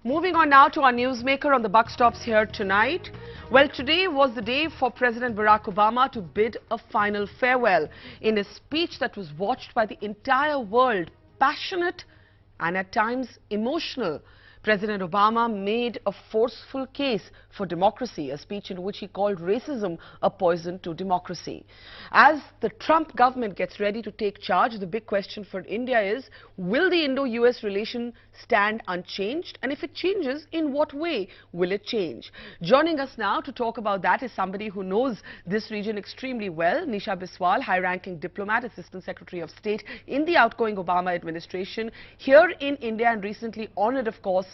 Moving on now to our newsmaker on the buck stops here tonight. Well, today was the day for President Barack Obama to bid a final farewell in a speech that was watched by the entire world, passionate and at times emotional. President Obama made a forceful case for democracy, a speech in which he called racism a poison to democracy. As the Trump government gets ready to take charge, the big question for India is, will the Indo-US relation stand unchanged? And if it changes, in what way will it change? Joining us now to talk about that is somebody who knows this region extremely well, Nisha Biswal, high-ranking diplomat, Assistant Secretary of State in the outgoing Obama administration, here in India and recently honored, of course,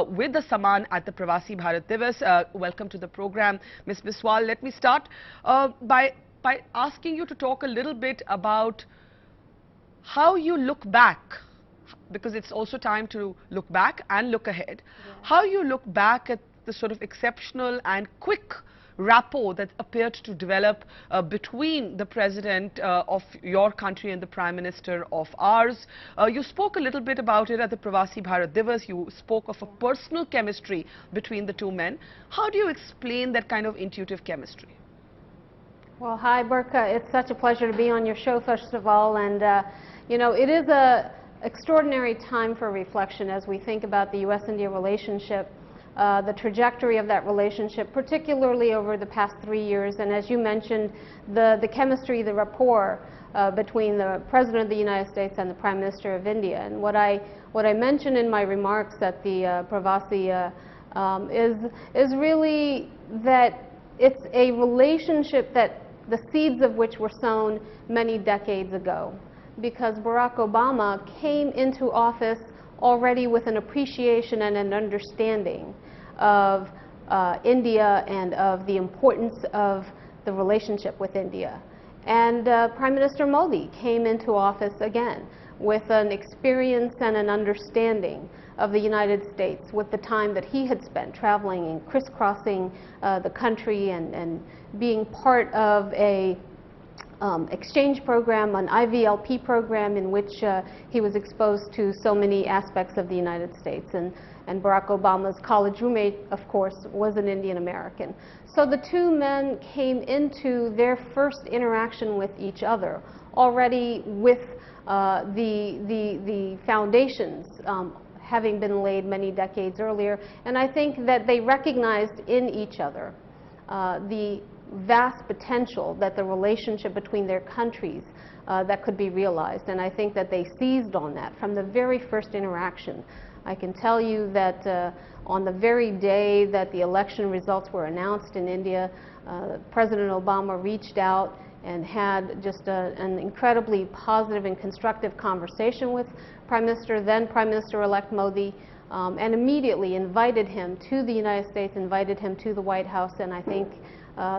with the Samman at the Pravasi Bharat Divas. Welcome to the program, Ms. Biswal. Let me start by asking you to talk a little bit about how you look back, because it's also time to look back and look ahead. Yeah. How you look back at the sort of exceptional and quick rapport that appeared to develop between the president of your country and the prime minister of ours. You spoke a little bit about it at the Pravasi Bharat Divas. You spoke of a personal chemistry between the two men. How do you explain that kind of intuitive chemistry? Well, hi, Burka. It's such a pleasure to be on your show, first of all. And, you know, it is an extraordinary time for reflection as we think about the U.S.-India relationship. The trajectory of that relationship, particularly over the past 3 years, and as you mentioned, the chemistry, the rapport between the President of the United States and the Prime Minister of India. And what I mentioned in my remarks at the Pravasi is really that it's a relationship that the seeds of which were sown many decades ago, because Barack Obama came into office already with an appreciation and an understanding of India and of the importance of the relationship with India. And Prime Minister Modi came into office again with an experience and an understanding of the United States with the time that he had spent traveling and crisscrossing the country and being part of a exchange program, an IVLP program in which he was exposed to so many aspects of the United States. And Barack Obama's college roommate, of course, was an Indian American. So the two men came into their first interaction with each other already with the foundations having been laid many decades earlier. And I think that they recognized in each other the vast potential that the relationship between their countries that could be realized, and I think that they seized on that from the very first interaction. I can tell you that on the very day that the election results were announced in India, President Obama reached out and had just an incredibly positive and constructive conversation with then Prime Minister-elect Modi, and immediately invited him to the United States, invited him to the White House, and I think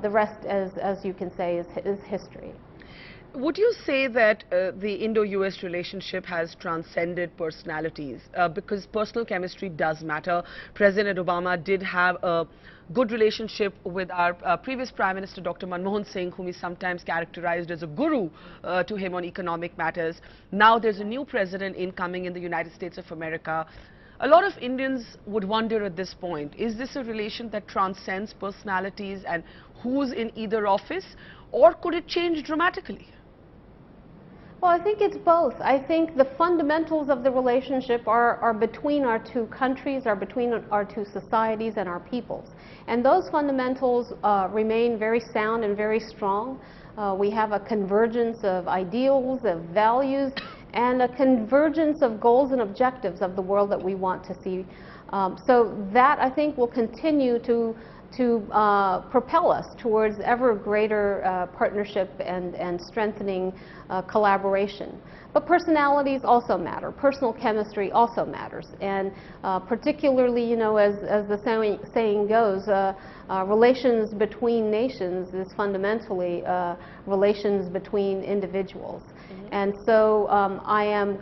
the rest, as you can say, is history. Would you say that the Indo-US relationship has transcended personalities? Because personal chemistry does matter. President Obama did have a good relationship with our previous Prime Minister, Dr. Manmohan Singh, whom he sometimes characterized as a guru to him on economic matters. Now there's a new president incoming in the United States of America. A lot of Indians would wonder at this point, is this a relation that transcends personalities and who's in either office, or could it change dramatically? Well, I think it's both. I think the fundamentals of the relationship are between our two countries, are between our two societies and our peoples. And those fundamentals remain very sound and very strong. We have a convergence of ideals, of values, and a convergence of goals and objectives of the world that we want to see. So that, I think, will continue to propel us towards ever greater partnership and strengthening collaboration. But personalities also matter. Personal chemistry also matters. And particularly, you know, as the saying goes, relations between nations is fundamentally relations between individuals. Mm-hmm. And so I am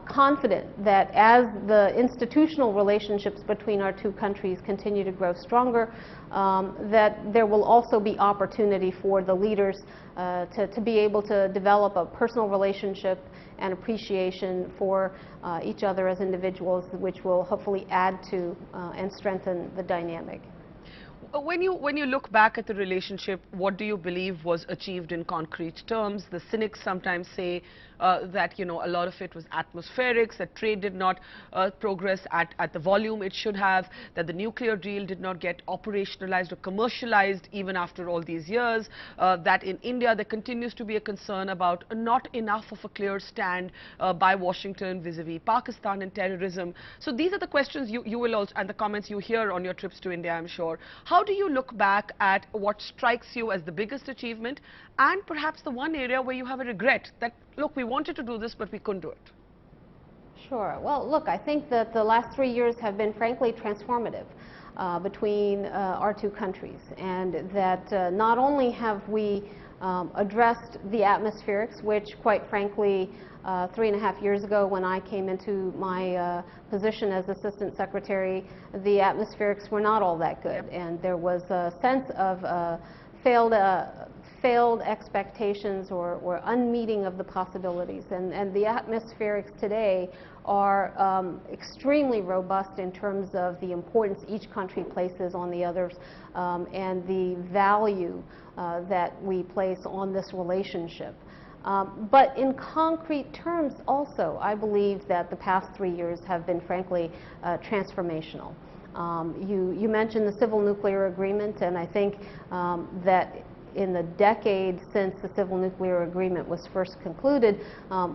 confident that as the institutional relationships between our two countries continue to grow stronger, that there will also be opportunity for the leaders to be able to develop a personal relationship and appreciation for each other as individuals, which will hopefully add to and strengthen the dynamic. When you look back at the relationship, what do you believe was achieved in concrete terms? The cynics sometimes say that, you know, a lot of it was atmospherics, that trade did not progress at the volume it should have, that the nuclear deal did not get operationalized or commercialized even after all these years, that in India there continues to be a concern about not enough of a clear stand by Washington vis-a-vis Pakistan and terrorism. So these are the questions you will also, and the comments you hear on your trips to India, I'm sure. How do you look back at what strikes you as the biggest achievement and perhaps the one area where you have a regret that, look, we wanted to do this, but we couldn't do it? Sure. Well, look, I think that the last 3 years have been frankly transformative between our two countries, and that not only have we addressed the atmospherics, which quite frankly 3.5 years ago when I came into my position as Assistant Secretary, the atmospherics were not all that good, and there was a sense of failed expectations or unmeeting of the possibilities. And the atmospherics today are extremely robust in terms of the importance each country places on the others and the value that we place on this relationship. But in concrete terms also, I believe that the past 3 years have been frankly transformational. You mentioned the civil nuclear agreement, and I think that in the decade since the civil nuclear agreement was first concluded,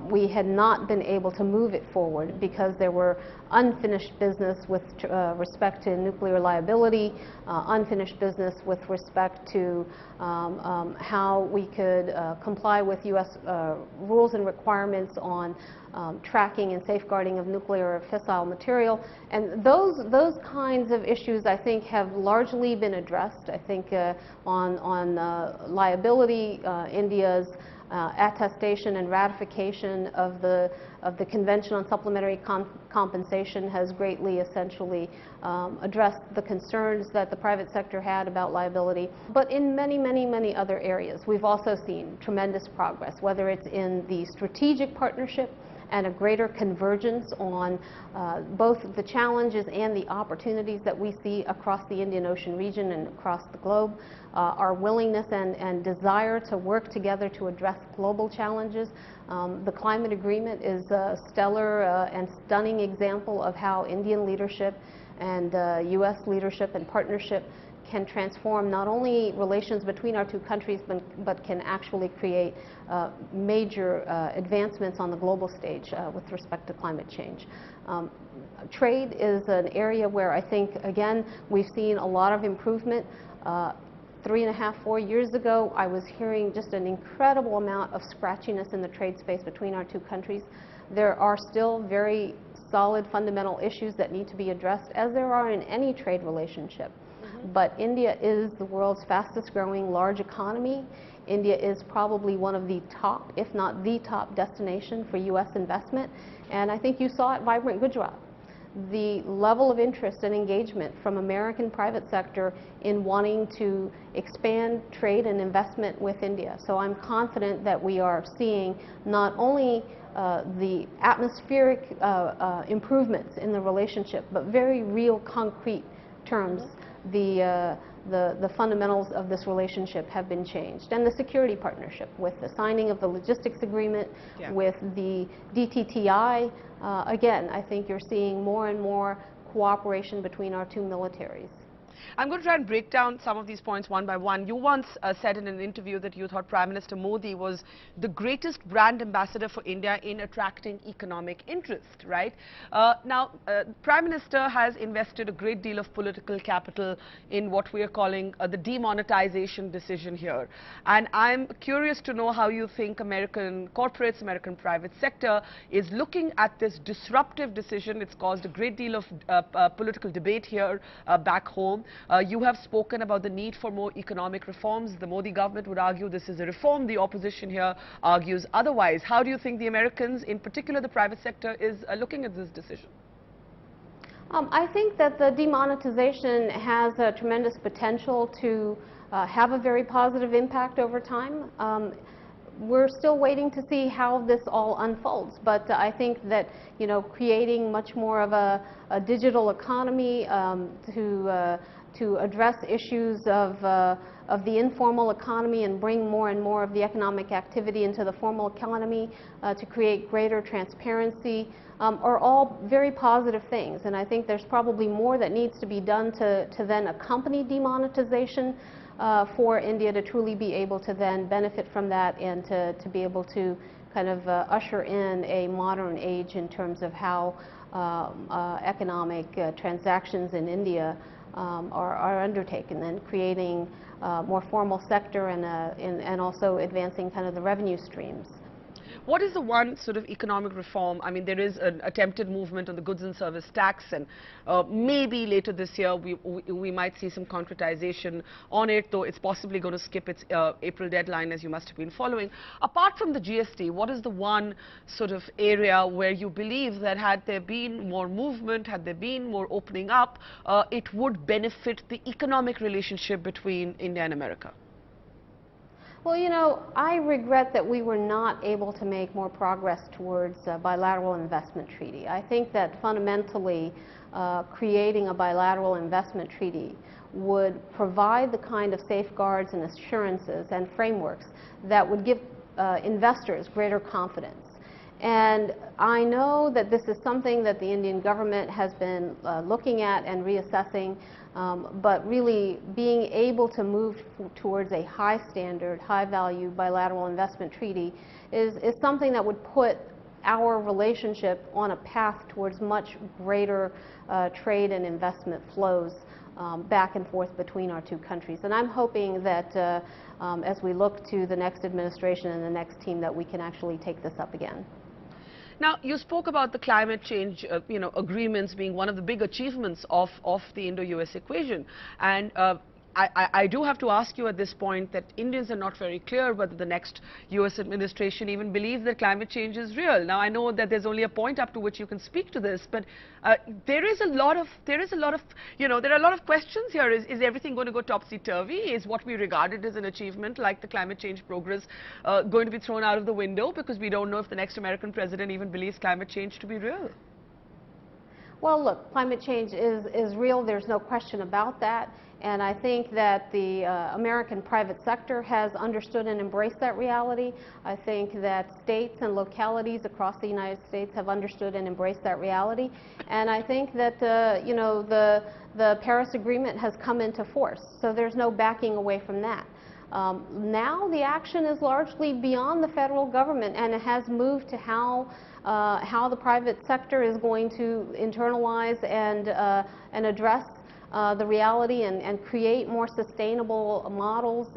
we had not been able to move it forward because there were unfinished business with respect to nuclear liability, unfinished business with respect to how we could comply with U.S. Rules and requirements on tracking and safeguarding of nuclear fissile material. And those kinds of issues, I think, have largely been addressed. I think on liability, India's attestation and ratification of the Convention on Supplementary Compensation has greatly essentially addressed the concerns that the private sector had about liability. But in many other areas, we've also seen tremendous progress, whether it's in the strategic partnership and a greater convergence on both the challenges and the opportunities that we see across the Indian Ocean region and across the globe, our willingness and desire to work together to address global challenges. The climate agreement is a stellar and stunning example of how Indian leadership and U.S. leadership and partnership can transform not only relations between our two countries, but can actually create major advancements on the global stage with respect to climate change. Trade is an area where I think, again, we've seen a lot of improvement. 3.5, 4 years ago, I was hearing just an incredible amount of scratchiness in the trade space between our two countries. There are still very solid fundamental issues that need to be addressed, as there are in any trade relationship. But India is the world's fastest growing large economy. India is probably one of the top, if not the top destination for U.S. investment. And I think you saw it Vibrant Gujarat. The level of interest and engagement from American private sector in wanting to expand trade and investment with India. So I'm confident that we are seeing not only the atmospheric improvements in the relationship, but very real concrete terms. The fundamentals of this relationship have been changed. And the security partnership with the signing of the logistics agreement, with the DTTI, again, I think you're seeing more and more cooperation between our two militaries. I'm going to try and break down some of these points one by one. You once said in an interview that you thought Prime Minister Modi was the greatest brand ambassador for India in attracting economic interest, right? Now, Prime Minister has invested a great deal of political capital in what we are calling the demonetization decision here. And I'm curious to know how you think American corporates, American private sector is looking at this disruptive decision. It's caused a great deal of political debate here back home. You have spoken about the need for more economic reforms. The Modi government would argue this is a reform. The opposition here argues otherwise. How do you think the Americans, in particular the private sector, is looking at this decision? I think that the demonetization has a tremendous potential to have a very positive impact over time. we're still waiting to see how this all unfolds. But I think that, you know, creating much more of a digital economy to address issues of the informal economy and bring more and more of the economic activity into the formal economy, to create greater transparency, are all very positive things. And I think there's probably more that needs to be done to then accompany demonetization for India to truly be able to then benefit from that and to be able to kind of usher in a modern age in terms of how economic transactions in India are undertaken, and creating more formal sector and also advancing kind of the revenue streams. What is the one sort of economic reform? I mean, there is an attempted movement on the goods and service tax, and maybe later this year we might see some concretization on it, though it's possibly going to skip its April deadline, as you must have been following. Apart from the GST, what is the one sort of area where you believe that had there been more movement, had there been more opening up, it would benefit the economic relationship between India and America? Well, you know, I regret that we were not able to make more progress towards a bilateral investment treaty. I think that fundamentally creating a bilateral investment treaty would provide the kind of safeguards and assurances and frameworks that would give investors greater confidence. And I know that this is something that the Indian government has been looking at and reassessing, but really being able to move towards a high standard, high value bilateral investment treaty is something that would put our relationship on a path towards much greater trade and investment flows back and forth between our two countries. And I'm hoping that as we look to the next administration and the next team, that we can actually take this up again. Now, you spoke about the climate change, agreements being one of the big achievements of the Indo-US equation. And I do have to ask you at this point that Indians are not very clear whether the next US administration even believes that climate change is real. Now, I know that there's only a point up to which you can speak to this, but there are a lot of questions here. Is everything going to go topsy-turvy? Is what we regarded as an achievement like the climate change progress going to be thrown out of the window because we don't know if the next American president even believes climate change to be real? Well, look, climate change is real. There's no question about that. And I think that the American private sector has understood and embraced that reality. I think that states and localities across the United States have understood and embraced that reality. And I think that, the Paris Agreement has come into force. So there's no backing away from that. Now the action is largely beyond the federal government, and it has moved to how the private sector is going to internalize and address the reality and create more sustainable models,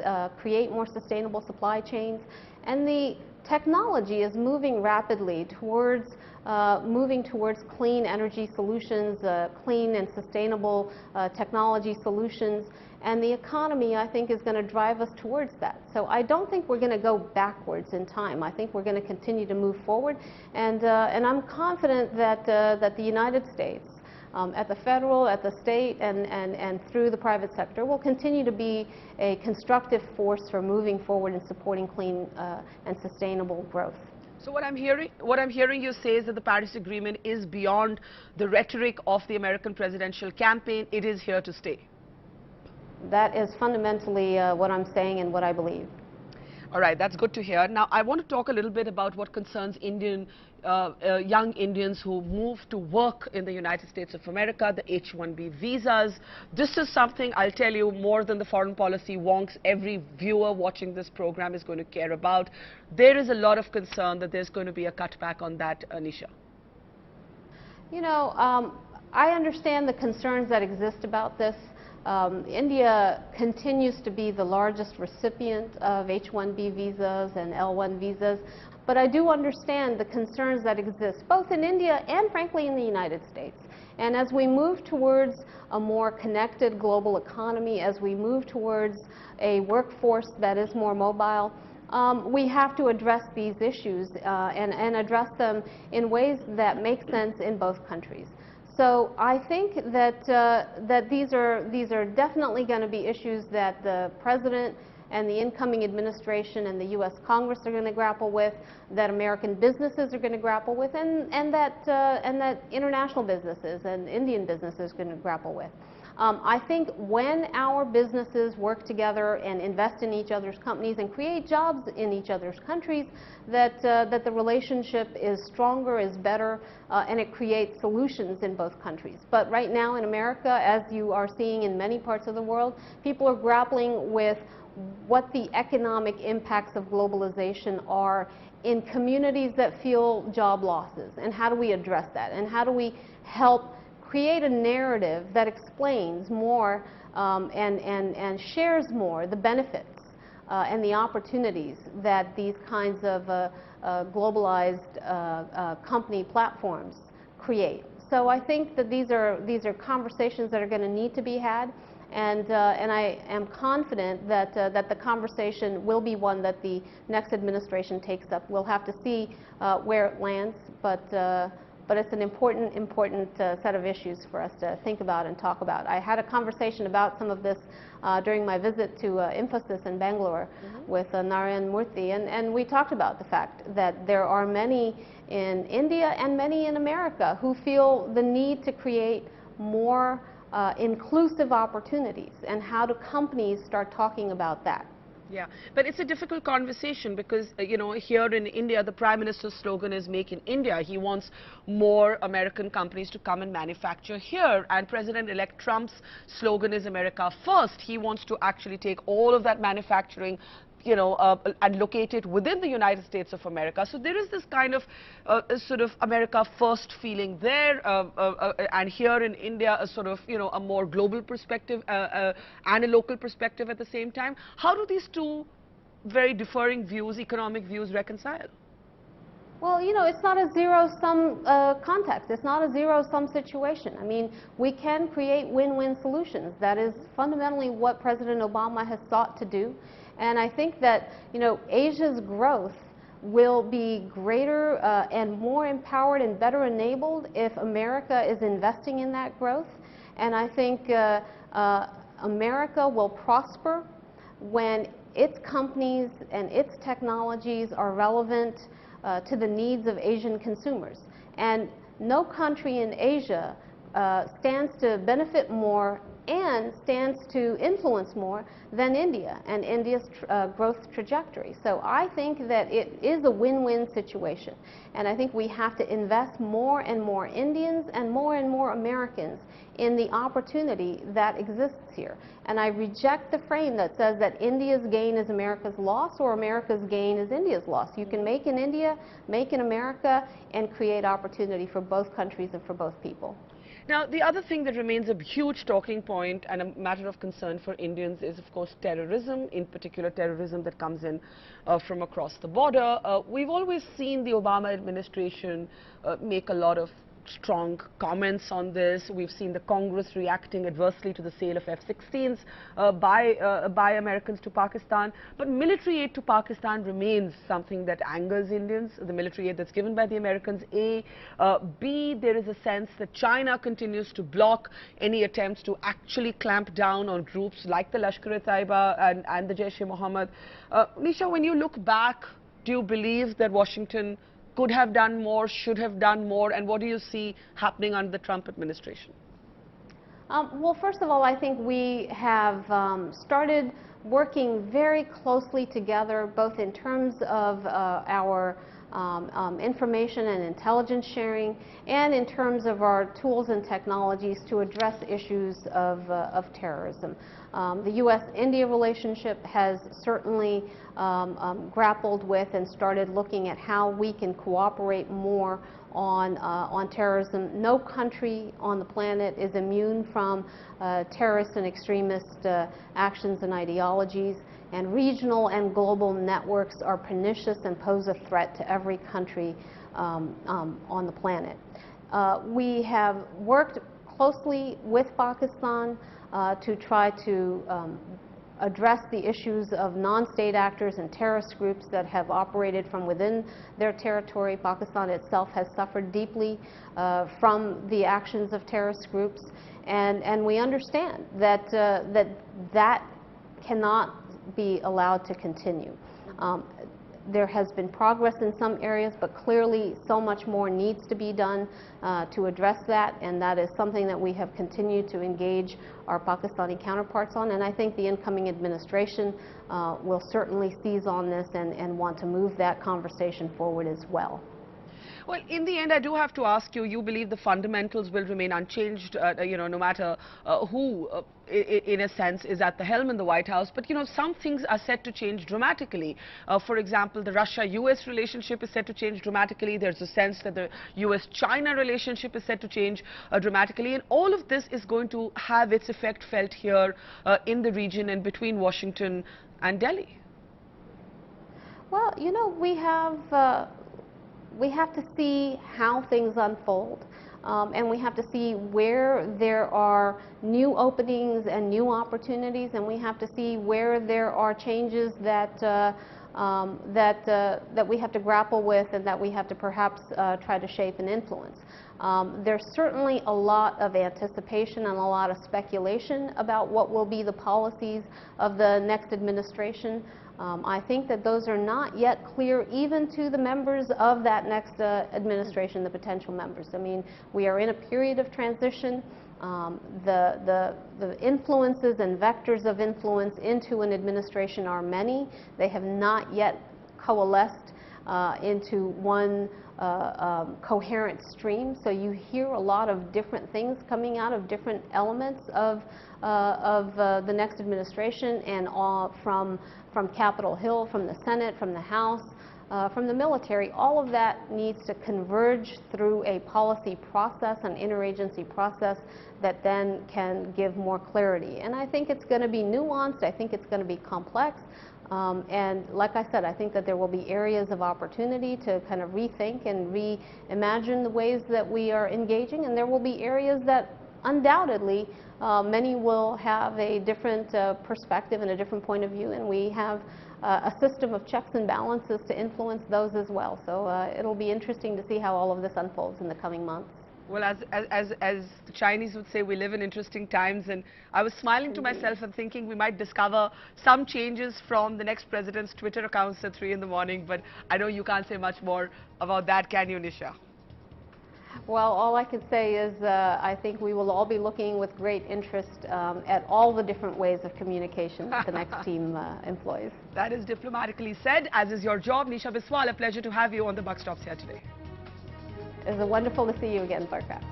create more sustainable supply chains. And the technology is moving rapidly towards clean energy solutions, clean and sustainable technology solutions. And the economy, I think, is going to drive us towards that. So I don't think we're going to go backwards in time. I think we're going to continue to move forward. And I'm confident that the United States, at the federal, at the state, and through the private sector, will continue to be a constructive force for moving forward and supporting clean and sustainable growth. So what I'm hearing you say is that the Paris Agreement is beyond the rhetoric of the American presidential campaign. It is here to stay. That is fundamentally what I'm saying and what I believe. All right, that's good to hear. Now, I want to talk a little bit about what concerns young Indians who move to work in the United States of America, the H-1B visas. This is something, I'll tell you, more than the foreign policy wonks every viewer watching this program is going to care about. There is a lot of concern that there's going to be a cutback on that, Nisha. You know, I understand the concerns that exist about this. India continues to be the largest recipient of H-1B visas and L-1 visas, but I do understand the concerns that exist both in India and frankly in the United States. And as we move towards a more connected global economy, as we move towards a workforce that is more mobile, we have to address these issues and address them in ways that make sense in both countries. So I think that these are definitely going to be issues that the President and the incoming administration and the U.S. Congress are going to grapple with, that American businesses are going to grapple with, and that international businesses and Indian businesses are going to grapple with. I think when our businesses work together and invest in each other's companies and create jobs in each other's countries, that the relationship is stronger, is better, and it creates solutions in both countries. But right now in America, as you are seeing in many parts of the world, people are grappling with what the economic impacts of globalization are in communities that feel job losses, and how do we address that, and how do we help create a narrative that explains more and shares more the benefits and the opportunities that these kinds of globalized company platforms create. So I think that these are conversations that are going to need to be had, and I am confident that the conversation will be one that the next administration takes up. We'll have to see where it lands, but it's an important set of issues for us to think about and talk about. I had a conversation about some of this during my visit to Infosys in Bangalore with Narayan Murthy, and we talked about the fact that there are many in India and many in America who feel the need to create more inclusive opportunities, and how do companies start talking about that? Yeah, but it's a difficult conversation because, you know, here in India, the Prime Minister's slogan is Make in India. He wants more American companies to come and manufacture here. And President-elect Trump's slogan is America First. He wants to actually take all of that manufacturing, you know, and locate it within the United States of America. So there is this kind of sort of America First feeling there, and here in India a sort of, you know, a more global perspective and a local perspective at the same time. How do these two very differing views, economic views, reconcile? Well, you know, it's not a zero-sum context. It's not a zero-sum situation. I mean, we can create win-win solutions. That is fundamentally what President Obama has sought to do. And I think that, you know, Asia's growth will be greater and more empowered and better enabled if America is investing in that growth. And I think America will prosper when its companies and its technologies are relevant to the needs of Asian consumers. And no country in Asia stands to benefit more and stands to influence more than India and India's growth trajectory. So I think that it is a win-win situation. And I think we have to invest more and more Indians and more Americans in the opportunity that exists here. And I reject the frame that says that India's gain is America's loss or America's gain is India's loss. You can make in India, make in America, and create opportunity for both countries and for both people. Now, the other thing that remains a huge talking point and a matter of concern for Indians is, of course, terrorism, in particular terrorism that comes in from across the border. We've always seen the Obama administration make a lot of strong comments on this. We've seen the Congress reacting adversely to the sale of F-16s by Americans to Pakistan. But military aid to Pakistan remains something that angers Indians, the military aid that's given by the Americans, A. B, there is a sense that China continues to block any attempts to actually clamp down on groups like the Lashkar-e-Taiba and the Jaish-e-Mohammed. Nisha, when you look back, do you believe that Washington could have done more, should have done more, and what do you see happening under the Trump administration? Well, first of all, I think we have started working very closely together, both in terms of our information and intelligence sharing, and in terms of our tools and technologies to address issues of terrorism. The U.S.-India relationship has certainly grappled with and started looking at how we can cooperate more on terrorism. No country on the planet is immune from terrorist and extremist actions and ideologies, and regional and global networks are pernicious and pose a threat to every country on the planet. We have worked closely with Pakistan to try to address the issues of non-state actors and terrorist groups that have operated from within their territory. Pakistan itself has suffered deeply from the actions of terrorist groups, and we understand that that cannot be allowed to continue. There has been progress in some areas, but clearly so much more needs to be done to address that, and that is something that we have continued to engage our Pakistani counterparts on, and I think the incoming administration will certainly seize on this and want to move that conversation forward as well. Well, in the end, I do have to ask you, you believe the fundamentals will remain unchanged, no matter who, in a sense, is at the helm in the White House. But, some things are set to change dramatically. For example, the Russia-US relationship is set to change dramatically. There's a sense that the US-China relationship is set to change dramatically. And all of this is going to have its effect felt here in the region and between Washington and Delhi. Well, we have to see how things unfold, and we have to see where there are new openings and new opportunities, and we have to see where there are changes that that we have to grapple with and that we have to perhaps try to shape and influence. There's certainly a lot of anticipation and a lot of speculation about what will be the policies of the next administration. I think that those are not yet clear even to the members of that next administration, the potential members. I mean, we are in a period of transition. The influences and vectors of influence into an administration are many. They have not yet coalesced into one coherent stream. So you hear a lot of different things coming out of different elements of the next administration, and from Capitol Hill, from the Senate, from the House, from the military. All of that needs to converge through a policy process, an interagency process that then can give more clarity. And I think it's going to be nuanced. I think it's going to be complex. And like I said, I think that there will be areas of opportunity to kind of rethink and reimagine the ways that we are engaging, and there will be areas that undoubtedly many will have a different perspective and a different point of view, and we have a system of checks and balances to influence those as well. So it'll be interesting to see how all of this unfolds in the coming months. Well, as the Chinese would say, we live in interesting times, and I was smiling to myself and thinking we might discover some changes from the next president's Twitter accounts at 3 in the morning, but I know you can't say much more about that, can you, Nisha? Well, all I can say is I think we will all be looking with great interest at all the different ways of communication that the next team employs. That is diplomatically said, as is your job. Nisha Biswal, a pleasure to have you on the Buck Stops here today. It was wonderful to see you again, Sarkar.